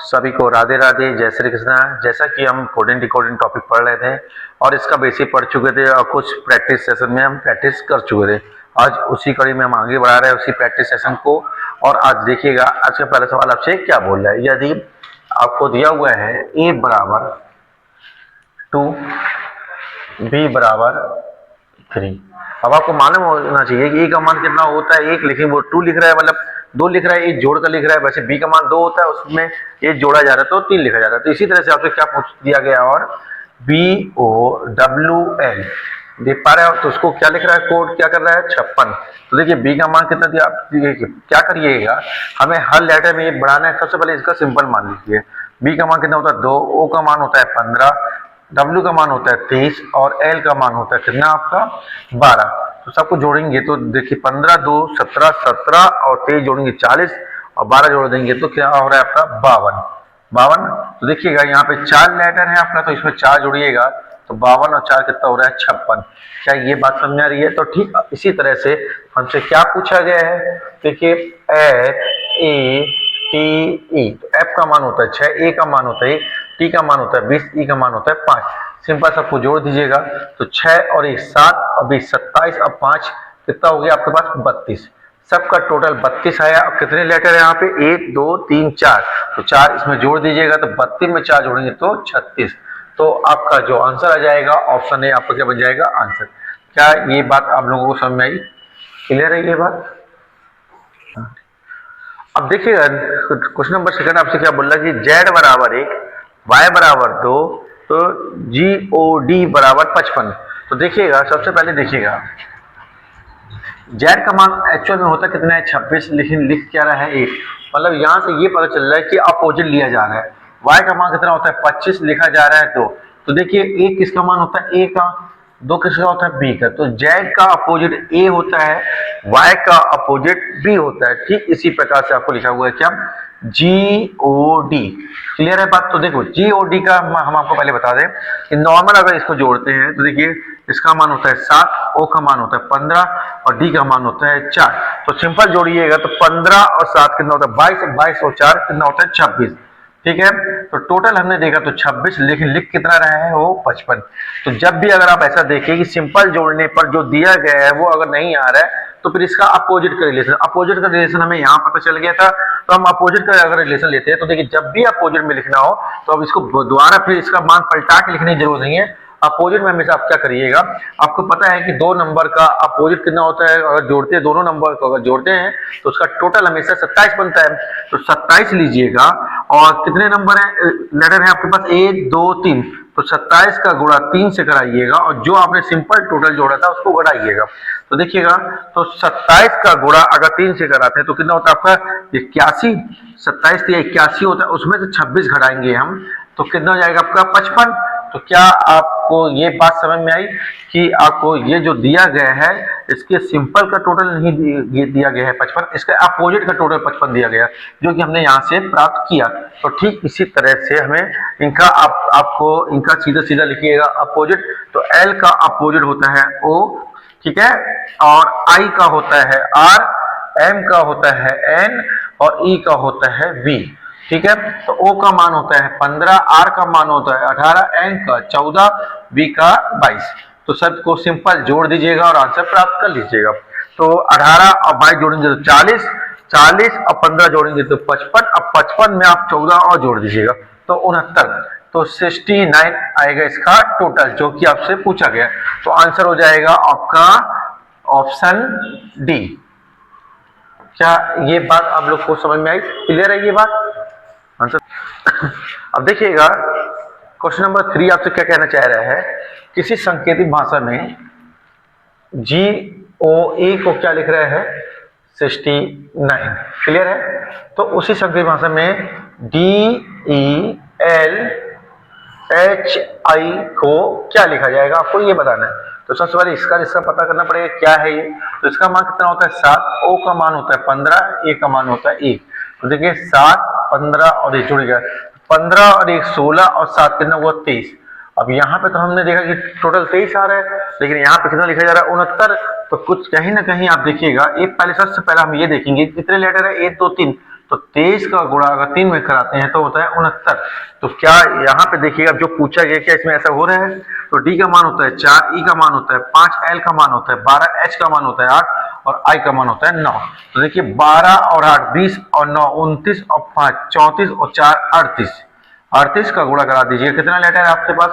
सभी को राधे राधे, जय श्री कृष्णा। जैसा कि हम कोडिंग डिकोडिंग टॉपिक पढ़ रहे थे और इसका बेसिक पढ़ चुके थे और कुछ प्रैक्टिस सेशन में हम प्रैक्टिस कर चुके थे। आज उसी कड़ी में हम आगे बढ़ा रहे हैं उसी प्रैक्टिस सेशन को। और आज देखिएगा, आज का पहला सवाल आपसे क्या बोल रहा है। यदि आपको दिया हुआ है a बराबर 2, b बराबर 3। अब आपको मालूम होना चाहिए कि a का मान कितना होता है 1, लेकिन वो 2 लिख रहा है, मतलब 2 लिख रहा है, एक जोड़ कर लिख रहा है। वैसे b का मान 2 होता है, उसमें एक जोड़ा जा रहा है तो 3 लिखा जा रहा है। तो इसी तरह से आपसे क्या पूछ दिया गया, और BOWL देख पा रहे हो, तो उसको क्या लिख रहा है, कोड क्या कर रहा है 56। तो देखिए b का मान कितना दिया, क्या करिएगा, हमें हर लेटर में ये बढ़ाना है। सबसे पहले इसका सिंपल मान लीजिए। b का मान कितना होता है 2, o का मान होता है 15, w का मान होता है 23 और l का मान होता है कितना आपका 12। तो सबको जोड़ेंगे तो देखिए 15 2 17, 17 और 23 जोड़ेंगे 40 और 12 जोड़ देंगे तो क्या हो रहा है आपका 52। तो देखिएगा यहाँ पे 4 लेटर है आपका, तो इसमें 4 जोड़िएगा तो 52 और 4 कितना हो रहा है 56। क्या ये बात समझ आ रही है। तो ठीक इसी तरह से हमसे क्या पूछा गया है, देखिए FATE, तो F का मान होता है 6, A का मान होता है 1, T का मान होता है 20, E का मान होता है 5। सिंपल सबको जोड़ दीजिएगा तो 6 और 1 7 और 20 27 और 5 कितना हो गया आपके पास 32। सबका टोटल 32 आया। अब कितने लेटर है यहाँ पे 1 2 3 4, तो 4 इसमें जोड़ दीजिएगा तो 32 में 4 जोड़ेंगे तो 36। तो आपका जो आंसर आ जाएगा ऑप्शन ए आपका क्या बन जाएगा आंसर। क्या ये बात आप लोगों को समझ में आई, क्लियर है ये बात। अब देखिएगा क्वेश्चन नंबर सेकंड आपसे क्या बोल रहा है कि z बराबर 1 y बराबर 2 तो GOD बराबर 55। तो देखिएगा सबसे पहले देखिएगा z का मान एक्चुअल में होता कितना है 26, लेकिन लिख क्या रहा है 1। मतलब यहाँ से ये पता चल रहा है कि अपोजिट लिया जा रहा है। y का मान कितना होता है 25, लिखा जा रहा है 2। तो देखिए 1 किसका मान होता है a का, 2 किसका होता है b का। तो z का अपोजिट a होता है, y का अपोजिट b होता है। ठीक इसी प्रकार से आपको लिखा हुआ है क्या GOD। क्लियर है बात। तो देखो GOD का हम आपको पहले बता दें कि नॉर्मल अगर इसको जोड़ते हैं तो देखिए इसका मान होता है 7, O का मान होता है 15 और D का मान होता है 4। तो सिंपल जोड़िएगा तो 15 और 7 कितना होता है 22, 22 और 4 कितना होता है 26। ठीक है, तो टोटल हमने देखा तो 26, लेकिन लिख कितना रहा है वो 55। तो जब भी अगर आप ऐसा देखिए कि सिंपल जोड़ने पर जो दिया गया है वो अगर नहीं आ रहा है तो फिर इसका अपोजिट का रिलेशन हमें यहाँ पता चल गया था। तो हम अपोजिट का अगर रिलेशन लेते हैं तो देखिए जब भी अपोजिट में लिखना हो तो अब इसको दोबारा फिर इसका मान पलटा के लिखने की जरूरत नहीं है। अपोजिट में हमेशा आप क्या करिएगा, आपको पता है कि 2 नंबर का अपोजिट कितना होता है, अगर जोड़ते हैं दोनों नंबर को अगर जोड़ते हैं तो उसका टोटल हमेशा 27 बनता है। तो 27 लीजिएगा और कितने नंबर है लेटर है आपके पास 1 2 3, तो 27 का गुणा 3 से कराइएगा और जो आपने सिंपल टोटल जोड़ा था उसको घटाइएगा। तो देखिएगा तो 27 का गुणा अगर 3 से कराते हैं तो कितना होता है आपका 81, 27 से 81 होता है, उसमें से 26 घटाएंगे हम तो कितना हो जाएगा आपका 55। तो क्या आपको ये बात समझ में आई कि आपको ये जो दिया गया है इसके सिंपल का टोटल नहीं दिया गया है 55, इसका अपोजिट का टोटल 55 दिया गया जो कि हमने यहाँ से प्राप्त किया। तो ठीक इसी तरह से हमें इनका आपको इनका सीधा सीधा लिखिएगा अपोजिट। तो L का अपोजिट होता है O, ठीक है, और I का होता है R, M का होता है N और E का होता है V। ठीक है, तो O का मान होता है 15, R का मान होता है 18, N का 14, V का 22। तो सबको सिंपल जोड़ दीजिएगा और आंसर प्राप्त कर लीजिएगा। तो 18 और 22 जोड़ेंगे तो 40, 40 और 15 जोड़ेंगे तो 55, अब 55 में आप 14 और जोड़ दीजिएगा तो 69। तो 69 आएगा इसका टोटल जो कि आपसे पूछा गया। तो आंसर हो जाएगा आपका ऑप्शन डी। क्या ये बात आप लोग को समझ में आई, क्लियर है ये बात आंसर। अब देखिएगा क्वेश्चन नंबर 3 आपसे क्या कहना चाह रहा है, किसी सांकेतिक भाषा में GOA को क्या लिख रहा है 69। क्लियर है, तो उसी सांकेतिक भाषा में DELHI को क्या लिखा जाएगा आपको ये बताना है। तो सबसे पहले इसका पता करना पड़ेगा क्या है ये। तो इसका मान कितना होता है 7, O का मान होता है 15, A का मान होता है 1। तो देखिए 7 15 और 1 जुड़ गया, 15 और 1 16 और 7 कितना हुआ 23। अब यहाँ पे तो हमने देखा कि टोटल 23 आ रहा है, लेकिन यहाँ पे कितना लिखा जा रहा है 69। तो कुछ कहीं ना कहीं आप देखिएगा, एक पहले सबसे पहले हम ये देखेंगे कितने लेटर है 1 2 3, तो 23 का गुणा अगर 3 में कराते हैं तो होता है 69। तो क्या यहाँ पे देखिएगा जो पूछा गया क्या इसमें ऐसा हो रहा है? तो डी का मान होता है 4, ई का मान होता है 5, एल का मान होता है 12, एच का मान होता है 8 और आई का मान होता है 9। तो देखिए 12 और 8 20 और 9 29 और 5 34 और 4 38। 38 का गुणा करा दीजिए, कितना लेटर है आपके पास?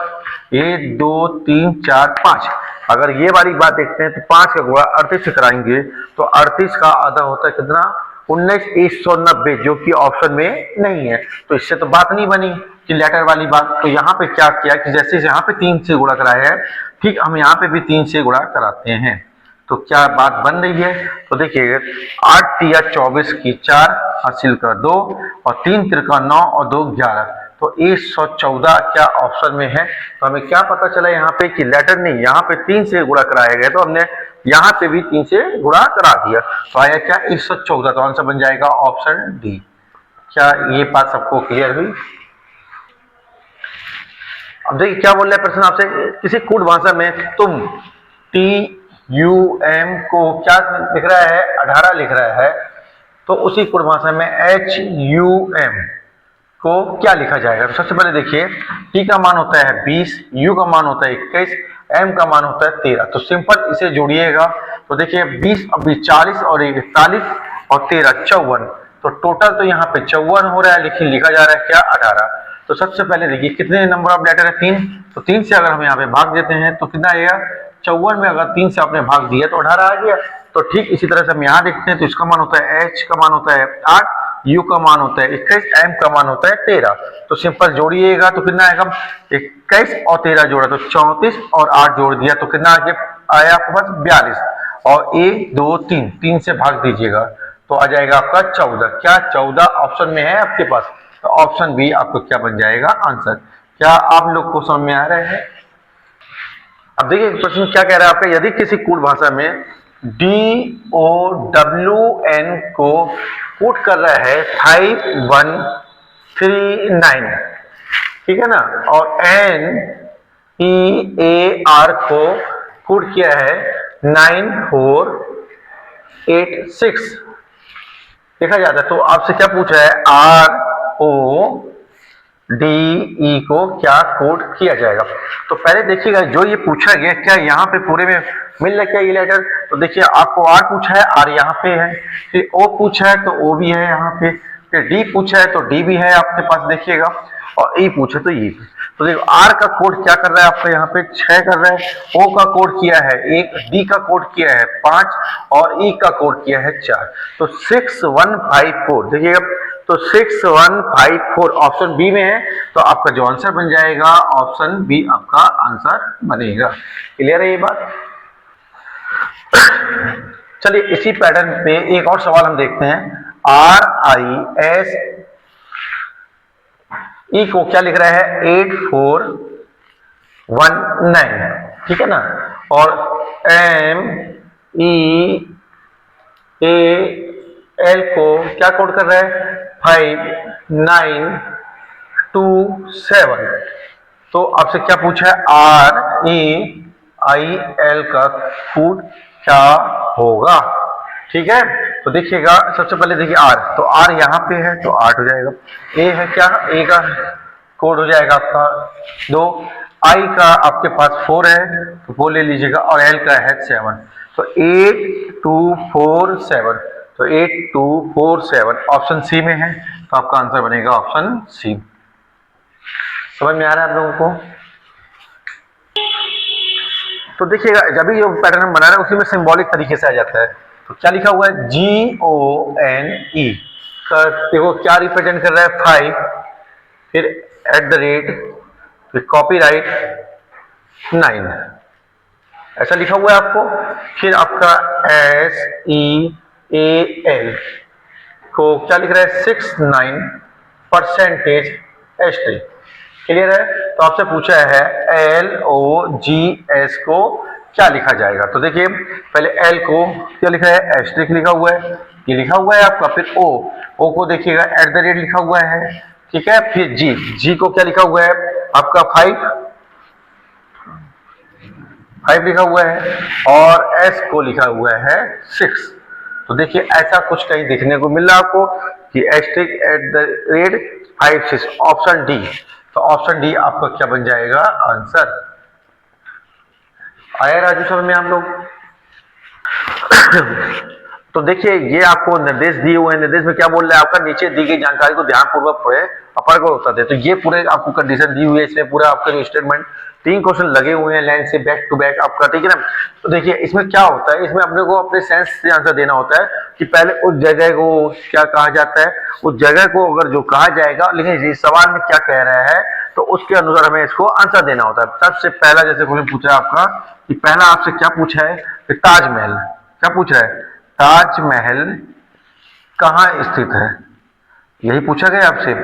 1 2 3 4 5। अगर ये वाली बात देखते हैं तो 5 का गुणा 38 से कराएंगे तो 38 का आधा होता है कितना? 19,190, जो कि ऑप्शन में नहीं है। तो इससे तो बात नहीं बनी कि लेटर वाली बात। तो यहाँ पे क्या किया कि जैसे यहाँ पे 3 से गुणा कराया है, ठीक हम यहाँ पे भी 3 से गुणा कराते हैं। तो क्या बात बन रही है? तो देखिए 8 तिया 24 की 4 हासिल कर 2 और 3 तिरका 9 और 2 11। तो 114 क्या ऑप्शन में है? तो हमें क्या पता चला यहाँ पे कि लेटर नहीं, यहाँ पे 3 से गुणा कराया गया तो हमने यहाँ पे भी 3 से गुणा करा दिया। तो आया क्या? 114। तो आंसर बन जाएगा ऑप्शन डी। क्या ये बात सबको क्लियर हुई? अब देखिए क्या बोल रहा है प्रश्न आपसे, किसी कूट भाषा में तुम TUM को क्या लिख रहा है? 18 लिख रहा है। तो उसी कूट भाषा में HUM को क्या लिखा जाएगा? तो सबसे पहले देखिए T का मान होता है 20, U का मान होता है 21, M का मान होता है 13। तो सिंपल इसे जोड़िएगा। तो देखिए 20 और 20 40 और 41 और 13 54। तो टोटल तो यहाँ पे 54 हो रहा है, लेकिन लिखा जा रहा है क्या? 18। तो सबसे पहले देखिए कितने नंबर ऑफ लेटर है? 3। तो 3 से अगर हम यहाँ पे भाग देते हैं तो कितना आएगा? 54 में अगर 3 से आपने भाग दिया तो 18 आ गया। तो ठीक इसी तरह से हम यहाँ देखते हैं तो इसका मान होता है H का मान होता है 8, U का मान होता है 21, M का मान होता है 13। तो सिंपल जोड़िएगा तो कितना आएगा? 21 और 13 जोड़ा तो 34 और 8 जोड़ दिया तो कितना आगे आया आपके पास? 42 और 1 2 3 3 से भाग दीजिएगा तो आ जाएगा आपका 14। क्या 14 ऑप्शन में है आपके पास? तो ऑप्शन बी आपको क्या बन जाएगा आंसर। क्या आप लोग को समझ में आ रहा है? अब देखिए प्रश्न क्या कह रहा है आपका, यदि किसी कूट भाषा में DOWN को कूट कर रहा है 5139, ठीक है ना, और NEAR को कूट किया है 9486 देखा जाता है। तो आपसे क्या पूछा है? RODE को क्या कोड किया जाएगा? तो पहले देखिएगा जो ये पूछा गया क्या यहाँ पे पूरे में मिल रहा है क्या ये लेटर? तो देखिए आपको R पूछा है, R यहाँ पे है, फिर O पूछा है तो O भी है यहाँ पे, फिर D पूछा है तो D भी है आपके पास देखिएगा, और E पूछा तो E। तो देखो R का कोड क्या कर रहा है आपका यहाँ पे? 6 कर रहा है, O का कोड किया है 1, D का कोड किया है 5 और E का कोड किया है 4। तो 6154 देखिएगा, तो 6154 ऑप्शन बी में है। तो आपका जो आंसर बन जाएगा ऑप्शन बी आपका आंसर बनेगा। क्लियर है ये बात? चलिए इसी पैटर्न पे एक और सवाल हम देखते हैं। RISE को क्या लिख रहा है? 8419, ठीक है ना, और MEAL को क्या कोड कर रहा है? 5927। तो आपसे क्या पूछा है? REIL का कोड क्या होगा? ठीक है, तो देखिएगा सबसे पहले देखिए R, तो R यहाँ पे है तो 8 हो जाएगा। A है क्या? A का कोड हो जाएगा आपका 2, I का आपके पास 4 है तो 4 ले लीजिएगा, और L का है 7। तो 8247, तो 8247 ऑप्शन सी में है। तो आपका आंसर बनेगा ऑप्शन सी। समझ में आ रहा है आप लोगों को? तो देखिएगा जब भी जो पैटर्न हम बना रहे हैं उसी में सिंबॉलिक तरीके से आ जाता है। तो क्या लिखा हुआ है? GONE का देखो क्या रिप्रेजेंट कर रहा है? 5, फिर @ फिर कॉपीराइट 9 ऐसा लिखा हुआ है आपको। फिर आपका SEAL को क्या लिख रहा है? 69% HT। क्लियर है? तो आपसे पूछा है LOGS को क्या लिखा जाएगा? तो देखिए पहले L को क्या लिखा है? एस्ट्रिक लिखा हुआ है, ये लिखा हुआ है आपका। फिर O को देखिएगा @ लिखा हुआ है, ठीक है। फिर G को क्या लिखा हुआ है आपका? 5 लिखा हुआ है, और S को लिखा हुआ है 6। तो देखिए ऐसा कुछ कहीं देखने को मिल रहा है आपको। कि *@56 ऑप्शन डी। तो ऑप्शन डी आपका क्या बन जाएगा आंसर। आया राजू समझ में आप लोग? तो देखिए ये आपको निर्देश दिए हुए हैं, निर्देश में क्या बोल रहा है आपका, नीचे दी गई जानकारी को ध्यानपूर्वक पढ़े और पढ़ कर उत्तर दे। तो ये पूरे आपको कंडीशन दी हुई है, इसमें पूरा आपका जो स्टेटमेंट 3 क्वेश्चन लगे हुए हैं लाइन से बैक टू बैक आपका, ठीक है ना। तो देखिए इसमें क्या होता है, इसमें अपने को अपने सेंस से आंसर देना होता है कि पहले उस जगह को क्या कहा जाता है, उस जगह को अगर जो कहा जाएगा, लेकिन इस सवाल में क्या कह रहा है तो उसके अनुसार हमें इसको आंसर देना होता है। सबसे पहला जैसे क्वेश्चन पूछा आपका कि पहला आपसे क्या पूछा है कि ताजमहल, क्या पूछ रहा है, ताजमहल कहाँ स्थित है, यही पूछा गया आपसे,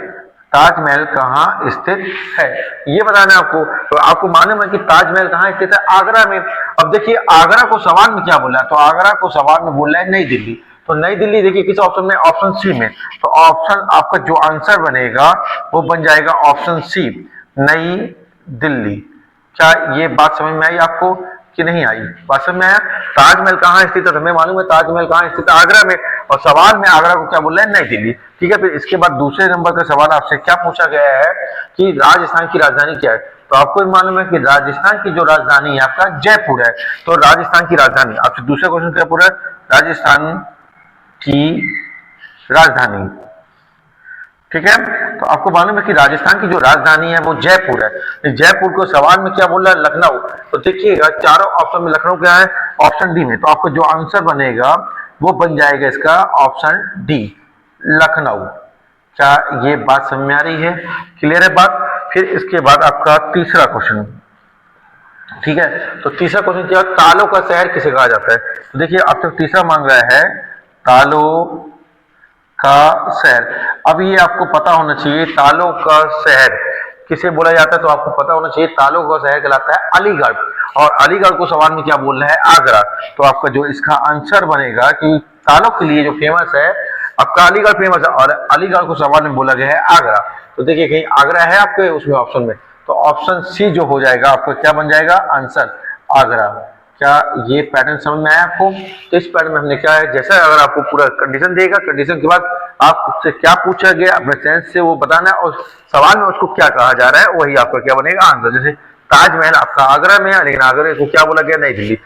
ताजमहल कहाँ स्थित है ये बताना है आपको। तो आपको मालूम है कि ताजमहल कहाँ स्थित है, आगरा में। अब देखिए आगरा को सवाल में क्या बोला है, तो आगरा को सवाल में बोल रहा है नई दिल्ली। तो नई दिल्ली देखिए किस ऑप्शन में, ऑप्शन सी में। तो ऑप्शन आपका जो आंसर बनेगा वो बन जाएगा ऑप्शन सी, नई दिल्ली। क्या ये बात समझ में आई आपको कि नहीं आई? बात समझ में आया? ताजमहल कहाँ स्थित है, हमें मालूम है ताजमहल कहाँ स्थित है, आगरा में, और सवाल में आगरा को क्या बोल रहे हैं, नई दिल्ली। ठीक है, फिर इसके बाद दूसरे नंबर का सवाल आपसे क्या पूछा गया है कि राजस्थान की राजधानी क्या है। तो आपको मालूम है कि राजस्थान की जो राजधानी है आपका जयपुर है। तो राजस्थान की राजधानी, आपसे दूसरा क्वेश्चन क्या पूरा, राजस्थान की राजधानी, ठीक है। तो आपको मालूम है कि राजस्थान की जो राजधानी है वो जयपुर है। जयपुर को सवाल में क्या बोल रहा है, लखनऊ। तो देखिएगा चारों ऑप्शन में लखनऊ क्या है, ऑप्शन डी में। तो आपको जो आंसर बनेगा वो बन जाएगा इसका ऑप्शन डी, लखनऊ। क्या ये बात समझ में आ रही है, क्लियर है बात? फिर इसके बाद आपका तीसरा क्वेश्चन, ठीक है। तो तीसरा क्वेश्चन क्या, तालों का शहर किसे कहा जाता है। तो देखिए आपसे तीसरा मांग रहा है तालों का शहर। अब ये आपको पता होना चाहिए तालों का शहर किसे बोला जाता है। तो आपको पता होना चाहिए तालों का शहर कहलाता है अलीगढ़, और अलीगढ़ को सवाल में क्या बोल रहा है, आगरा। तो आपका जो इसका आंसर बनेगा कि तालों के लिए जो फेमस है आपका अलीगढ़ फेमस है, और अलीगढ़ को सवाल में बोला गया है आगरा। तो देखिए कहीं आगरा है आपके उसमें ऑप्शन में, तो ऑप्शन सी जो हो जाएगा आपको क्या बन जाएगा आंसर, आगरा। क्या ये पैटर्न समझ में आया आपको? तो इस पैटर्न में हमने क्या है, जैसा अगर आपको पूरा कंडीशन देगा, कंडीशन के बाद आपसे क्या पूछा गया अपने सेंस से वो बताना है, और सवाल में उसको क्या कहा जा रहा है वही आपका क्या बनेगा आंसर। जैसे ताजमहल आपका आगरा में है, लेकिन आगरा को क्या बोला गया, नई दिल्ली।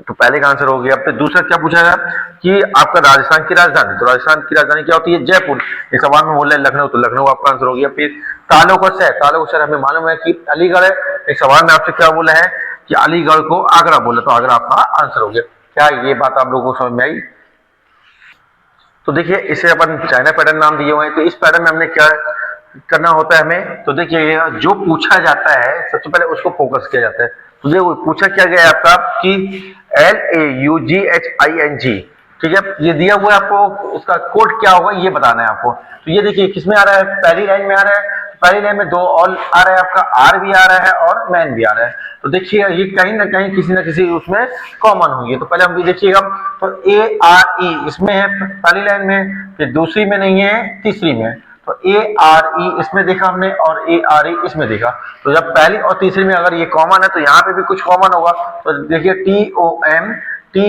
तो पहले का आंसर हो गया। अब दूसरा क्या पूछा गया कि आपका राजस्थान की राजधानी, तो राजस्थान की राजधानी क्या होती है, जयपुर। इस सवाल में बोल रहे हैं लखनऊ, तो लखनऊ आपका आंसर हो गया। फिर तालों का शहर, तालों का शहर हमें मालूम है कि अलीगढ़ है। एक सवाल में आपसे क्या बोला है कि अलीगढ़ को आगरा बोला, तो आगरा आपका आंसर हो गया। क्या ये बात आप लोगों को समझ में आई? तो देखिए इसे अपन चाइना पैटर्न नाम दिए हुए हैं। तो इस पैटर्न में हमने क्या करना होता है हमें, तो देखिए जो पूछा जाता है सबसे पहले उसको फोकस किया जाता है। तो देखो पूछा क्या गया है आपका कि LAUGHING, ठीक है, ये दिया हुआ है आपको, उसका कोड क्या होगा ये बताना है आपको। तो ये देखिए किसमें आ रहा है, पहली लाइन में आ रहा है। पहली लाइन में दो और आ रहा है आपका, आर भी आ रहा है और मैन भी आ रहा है। तो देखिए ये कहीं ना कहीं किसी ना किसी उसमें कॉमन होंगे। तो पहले हम भी देखिएगा, तो ARE इसमें है पहली लाइन में, फिर दूसरी में नहीं है, तीसरी में। तो ARE इसमें देखा हमने और ARE इसमें देखा। तो जब पहली और तीसरी में अगर ये कॉमन है तो यहाँ पे भी कुछ कॉमन होगा। तो देखिए TOM, तो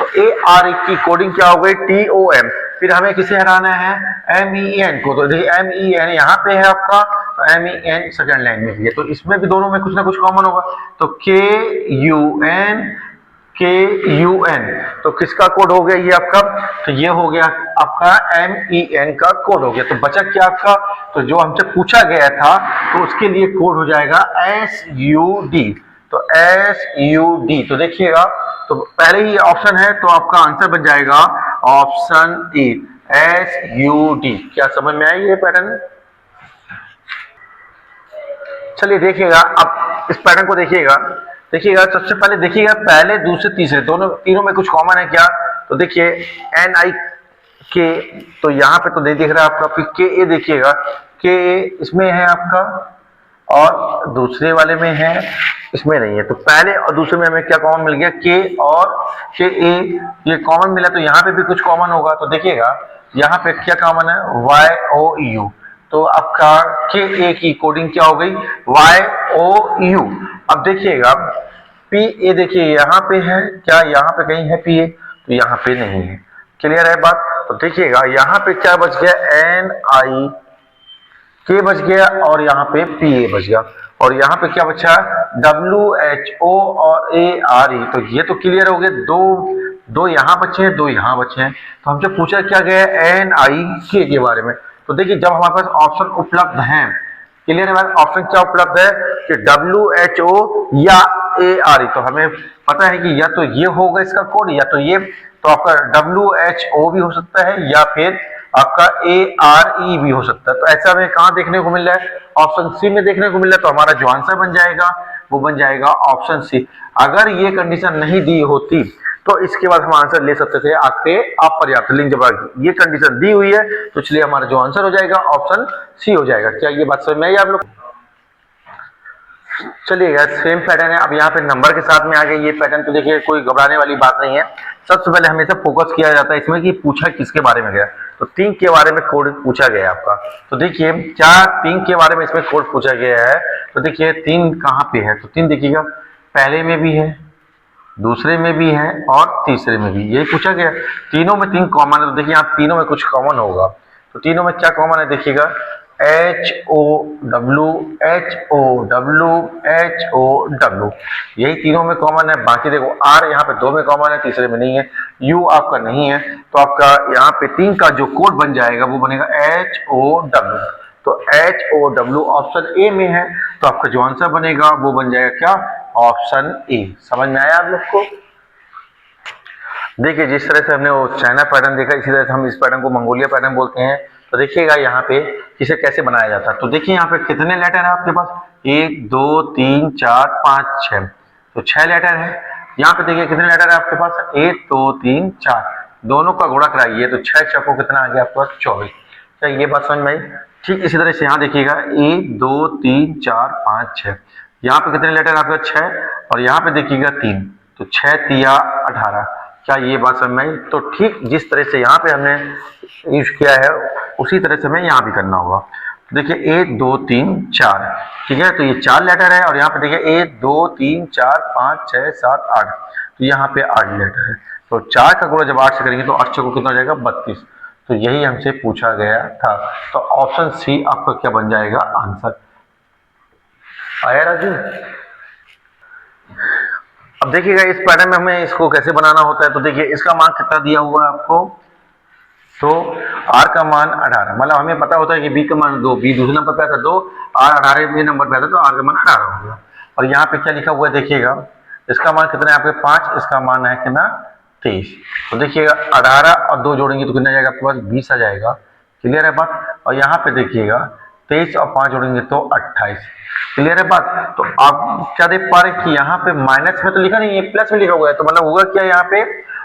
ARE की कोडिंग क्या हो गई, TOM। फिर हमें किसे हटाना है, MEN को। तो देखिए MEN यहाँ पे है आपका, तो MEN सेकंड लाइन में भी है। तो इसमें भी दोनों में कुछ ना कुछ कॉमन होगा। तो KUN, तो किसका कोड हो गया ये आपका, तो ये हो गया आपका MEN का कोड हो गया। तो बचा क्या आपका, तो जो हमसे पूछा गया था तो उसके लिए कोड हो जाएगा SUD। तो SUD, तो देखिएगा तो पहले ही ऑप्शन है तो आपका आंसर बन जाएगा ऑप्शन ए, SUD। क्या समझ में आई ये पैटर्न? चलिए देखिएगा अब इस पैटर्न को देखिएगा। देखिएगा सबसे पहले देखिएगा पहले दूसरे तीसरे दोनों तीनों में कुछ कॉमन है क्या। तो देखिए NIK, तो यहाँ पे तो नहीं दिख रहा है आपका। फिर KA देखिएगा, KA इसमें है आपका और दूसरे वाले में है, इसमें नहीं है। तो पहले और दूसरे में हमें क्या कॉमन मिल गया, K और KA, ये कॉमन मिला। तो यहाँ पे भी कुछ कॉमन होगा। तो देखिएगा यहाँ पे क्या कॉमन है, YOU। तो आपका KA की कोडिंग क्या हो गई, YOU। अब देखिएगा PA, देखिए यहाँ पे है क्या, यहाँ पे कहीं है PA, तो यहाँ पे नहीं है। क्लियर है बात? तो देखिएगा यहाँ पे क्या बच गया, एन आई के बच गया और यहाँ पे पी ए बच गया, और यहाँ पे क्या बचा, डब्ल्यू एच ओ और ए आर ई। तो ये तो क्लियर हो गए, दो दो यहाँ बचे हैं, दो यहाँ बचे हैं। तो हमसे पूछा क्या गया है, एन आई के बारे में। तो देखिए जब हमारे पास ऑप्शन उपलब्ध हैं, क्लियर है, ऑप्शन क्या उपलब्ध है कि डब्ल्यू एच ओ या ए आर ई। तो हमें पता है कि या तो ये होगा इसका कोड या तो ये, तो आपका डब्ल्यू एच ओ भी हो सकता है या फिर आपका ए आर ई भी हो सकता है। तो ऐसा हमें कहाँ देखने को मिल रहा है, ऑप्शन सी में देखने को मिल रहा है। तो हमारा जो आंसर बन जाएगा वो बन जाएगा ऑप्शन सी। अगर ये कंडीशन नहीं दी होती तो इसके बाद हम आंसर ले सकते थे आपके अपर्याप्त, लेकिन जब ये कंडीशन दी हुई है तो इसलिए हमारा जो आंसर हो जाएगा ऑप्शन सी हो जाएगा। क्या ये बात समझ में आई आप लोग? चलिएगा सेम पैटर्न है, अब यहाँ पे नंबर के साथ में आ गए ये पैटर्न। तो देखिए कोई घबराने वाली बात नहीं है। सबसे पहले हमेशा फोकस किया जाता है इसमें कि पूछा किसके बारे में गया। तो 3 के बारे में कोड पूछा गया है आपका। तो देखिए क्या 3 के बारे में इसमें कोड पूछा गया है। तो देखिए 3 कहाँ पे है, तो 3 देखिएगा पहले में भी है, दूसरे में भी है और तीसरे में भी, यही पूछा गया। तीनों में 3 कॉमन है। तो देखिए यहाँ तीनों में कुछ कॉमन होगा। तो तीनों में क्या कॉमन है देखिएगा, H O W H O W H O W, यही तीनों में कॉमन है। बाकी देखो आर यहाँ पे 2 में कॉमन है, तीसरे में नहीं है, यू आपका नहीं है। तो आपका यहाँ पे 3 का जो कोड बन जाएगा वो बनेगा एच ओ डब्ल्यू। तो H O W option A में है, तो आपका जो आंसर बनेगा वो बन जाएगा क्या, ऑप्शन ए। समझ में आया आप लोग को? देखिए जिस तरह से हमने वो चाइना पैटर्न देखा, इसी तरह से हम इस पैटर्न को मंगोलिया पैटर्न बोलते हैं। तो देखिएगा यहाँ पे इसे कैसे बनाया जाता है। तो देखिए यहाँ पे कितने लेटर है आपके पास, 1 2 3 4 5 6, तो 6 लेटर है। यहाँ पे देखिए कितने लेटर है आपके पास, 1 2 3 4, दोनों का गुणा कराइए तो 6 चौको कितना आ गया आपके पास, 24। क्या ये बात समझ में आई? ठीक इसी तरह से यहाँ देखिएगा 1 2 3 4 5 6, यहाँ पे कितने लेटर आपके 6, और यहाँ पे देखिएगा 3, तो 6 तिया 18। क्या ये बात समझ में आई? तो ठीक जिस तरह से यहाँ पे हमने यूज किया है उसी तरह से हमें यहाँ भी करना होगा। तो देखिए 1 2 3 4, ठीक है, तो ये 4 लेटर है, और यहाँ पे देखिए 1 2 3 4 5 6 7 8, तो यहाँ पे 8 लेटर है। तो 4 का गुणा जब 8 से करेंगे तो 8 को कितना हो जाएगा, 32। तो यही हमसे पूछा गया था। तो ऑप्शन सी आपका क्या बन जाएगा आंसर। आया राजू? अब देखिएगा इस पैटर्न में हमें इसको कैसे बनाना होता है। तो देखिए इसका मान कितना दिया हुआ है आपको, तो आर का मान 18, मतलब हमें पता होता है कि बी का मान 2, बी दूसरे नंबर पे आता है 2, आर 18वें नंबर पे आता है, तो आर का मान 18 होगा। और यहाँ पे क्या लिखा हुआ है देखिएगा, इसका मान कितना है आपके 5, इसका मान है कितना 23। तो देखिएगा 18 और 2 जोड़ेंगे तो कितना जाएगा आपके पास, 20 आ जाएगा। क्लियर है बात? और यहाँ पे देखिएगा 23 और 5 जोड़ेंगे तो 28। क्लियर है बात? तो आप क्या देख पा रहे कि यहाँ पे माइनस में तो लिखा नहीं है, प्लस में लिखा हुआ है। तो मतलब होगा क्या, यहाँ पे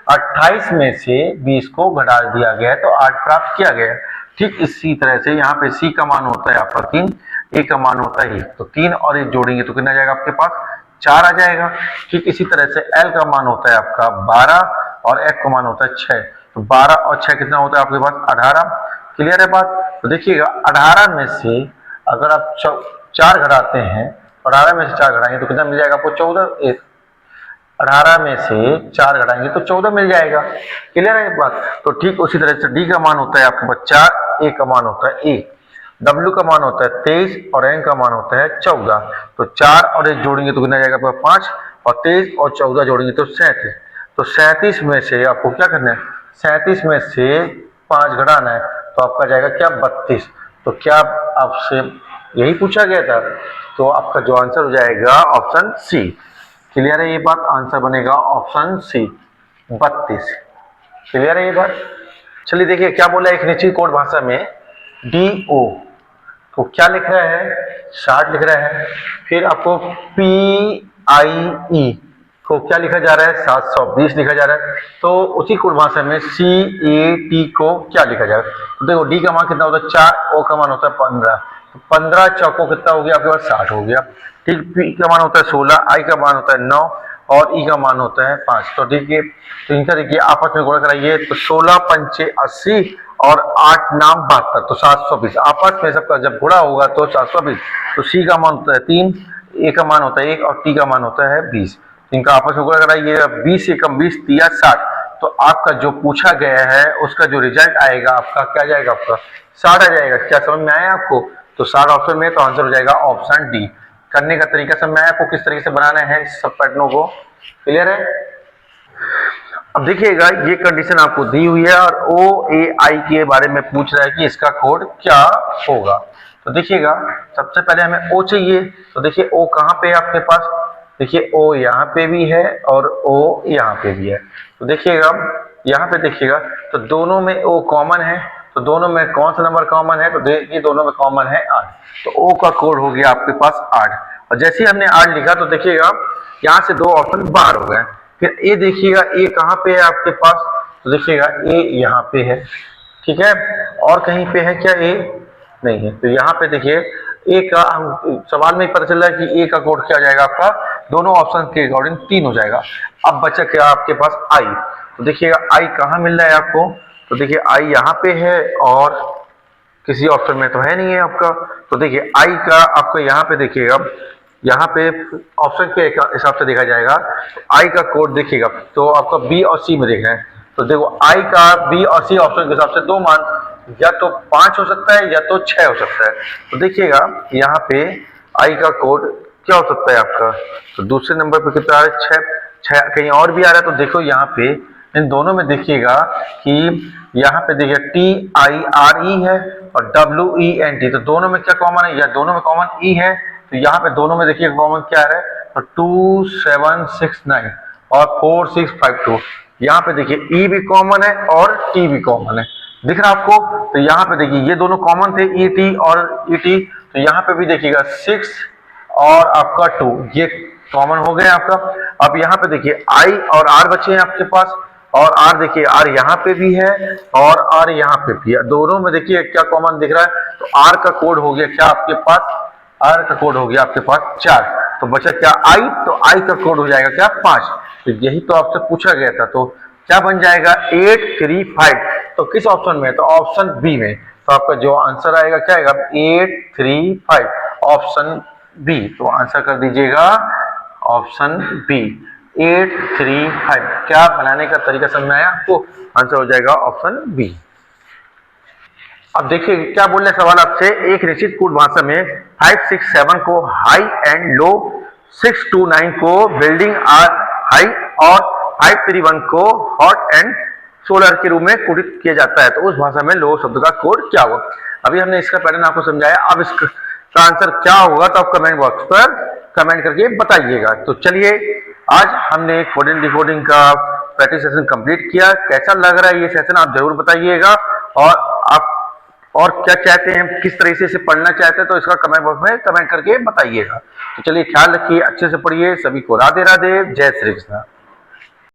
28 में से 20 को घटा दिया गया है, तो 8 प्राप्त किया गया है। ठीक इसी तरह से यहाँ पे सी का मान होता है आपका 3, ए का मान होता है 1, तो 3 और 1 जोड़ेंगे तो कितना जाएगा आपके पास, 4 आ जाएगा। ठीक इसी तरह से एल का मान होता है आपका 12 और एफ का मान होता है 6, तो 12 और 6 कितना होता है आपके पास 18। क्लियर है बात? तो देखिएगा 18 में से अगर आप 4 घटाते हैं, 18 में से 4 घटाएंगे तो कितना मिल जाएगा आपको, 14। 18 में से 4 घटाएंगे तो 14 मिल जाएगा। क्लियर है बात? तो ठीक उसी तरह से डी का मान होता है आपके पास 4, ए का मान होता है 1, डब्ल्यू का मान होता है 23 और एन का मान होता है 14। तो 4 और 1 जोड़ेंगे तो कितना जाएगा आपका 5, और 23 और 14 जोड़ेंगे तो 37। तो 37 में से आपको क्या करना है, 37 में से 5 घटाना है, तो आपका जाएगा क्या 32। तो क्या आपसे यही पूछा गया था? तो आपका जो आंसर हो जाएगा ऑप्शन सी। क्लियर है ये बात? आंसर बनेगा ऑप्शन सी 32। क्लियर है ये बात? चलिए देखिए क्या बोला एक निश्चित कोड भाषा में, डी ओ तो क्या लिख रहा है, 60 लिख रहा है। फिर आपको पी आई ई को क्या लिखा जा रहा है, 720 लिखा जा रहा है। तो उसी कोड भाषा में सी ए टी को क्या लिखा जाएगा। तो देखो डी का मान कितना होता है 4, ओ का मान होता है 15, तो 15 चौको कितना हो गया आपके पास 60 हो गया। ठीक, पी का मान होता है 16, आई का मान होता है 9 और ई का मान होता है 5। तो देखिए तो इनका देखिए आपस में गुणा कराइए, तो 16 पंचे 80 और 8 नाम 72, तो 720। आपस में सबका जब गुणा होगा तो 720। तो सी का मान होता है 3, ए का मान होता है 1 और टी का मान होता है 20। इनका आपस में गुणा कराइए, 20 से कम 20 तिया 60, तो आपका जो पूछा गया है उसका जो रिजल्ट आएगा आपका क्या जाएगा, आपका 60 आ जाएगा। क्या समझ में आया आपको? तो 60 ऑप्शन में तो आंसर हो जाएगा ऑप्शन डी। करने का तरीका समझ में आया आपको, किस तरीके से बनाना है सब पैटर्नों को? क्लियर है? अब देखिएगा ये कंडीशन आपको दी हुई है और ओ ए आई के बारे में पूछ रहा है कि इसका कोड क्या होगा। तो देखिएगा सबसे पहले हमें ओ चाहिए, तो देखिए ओ कहाँ पे है आपके पास, देखिए ओ यहाँ पे भी है और ओ यहाँ पे भी है। तो देखिएगा यहाँ पे देखिएगा तो दोनों में ओ कॉमन है, तो दोनों में कौन सा नंबर कॉमन है, तो देखिए दोनों में कॉमन है 8, तो ओ का कोड हो गया आपके पास 8। और जैसे ही हमने 8 लिखा तो देखिएगा यहाँ से 2 ऑप्शन बाहर हो गए। फिर ए देखिएगा ए कहाँ पे है आपके पास, तो देखिएगा ए यहाँ पे है, ठीक है, और कहीं पे है क्या ए? नहीं है। तो यहाँ पे देखिए ए का हम सवाल में ही पता चल रहा है कि ए का कोड क्या जाएगा आपका, दोनों ऑप्शन के अकॉर्डिंग 3 हो जाएगा। अब बचा क्या आपके पास आई, तो देखिएगा आई कहाँ मिल रहा है आपको, तो देखिए आई यहाँ पे है और किसी ऑप्शन में तो है नहीं है आपका। तो देखिए आई का आपको यहाँ पे देखिएगा, यहाँ पे ऑप्शन के हिसाब से देखा जाएगा तो आई का कोड देखिएगा तो आपका बी और सी में देखना है। तो देखो आई का बी और सी ऑप्शन के हिसाब से 2 मान या तो 5 हो सकता है या तो 6 हो सकता है। तो देखिएगा यहाँ पे आई का कोड क्या हो सकता है आपका, तो दूसरे नंबर पे कितना आ रहा है 6, कहीं और भी आ रहा है। तो देखो यहाँ पे इन दोनों में देखिएगा कि यहाँ पे देखिए TIRE है और WENT, तो दोनों में क्या कॉमन है, या दोनों में कॉमन ई है। तो यहाँ पे दोनों में देखिए कॉमन क्या है, तो 2769 और 4652। यहाँ पे देखिए ई भी कॉमन है और टी भी कॉमन है, दिख रहा आपको? तो यहाँ पे देखिए ये दोनों कॉमन थे ET और ET, तो यहाँ पे भी देखिएगा 6 और आपका 2 ये कॉमन हो गए आपका। अब यहाँ पे देखिए आई और आर बचे हैं आपके पास, और आर देखिए आर यहाँ पे भी है और आर यहाँ पे भी है, दोनों में देखिए क्या कॉमन दिख रहा है। तो आर का कोड हो गया क्या आपके पास, आर का कोड हो गया आपके पास 4, तो बचा क्या आई, तो आई का कोड हो जाएगा क्या 5। तो यही तो आपसे पूछा गया था, तो क्या बन जाएगा 835, तो किस ऑप्शन में, तो ऑप्शन बी में। तो आपका जो आंसर आएगा क्या आएगा 835 ऑप्शन बी। तो आंसर कर दीजिएगा ऑप्शन बी 835। क्या बनाने का तरीका समझ में आया आपको? आंसर हो जाएगा ऑप्शन बी। अब देखिए क्या बोल रहे हैं सवाल आपसे, एक निश्चित कोड भाषा में 567 को हाई एंड लो, 629 को बिल्डिंग हाई और 531 को हॉट एंड सोलर के रूप में कोडित किया जाता है, तो उस भाषा में लो शब्द का कोड क्या होगा? अभी हमने इसका पैटर्न आपको समझाया, अब इसका आंसर क्या होगा तो आप कमेंट बॉक्स पर कमेंट करके बताइएगा। तो चलिए आज हमने कोडिंग डिकोडिंग का प्रैक्टिस सेशन कंप्लीट किया, कैसा लग रहा है ये सेशन आप जरूर बताइएगा, और आप और क्या चाहते हैं, किस तरह से इसे पढ़ना चाहते हैं, तो इसका कमेंट बॉक्स में कमेंट करके बताइएगा। तो चलिए ख्याल रखिए, अच्छे से पढ़िए, सभी को राधे राधे, जय श्री कृष्ण।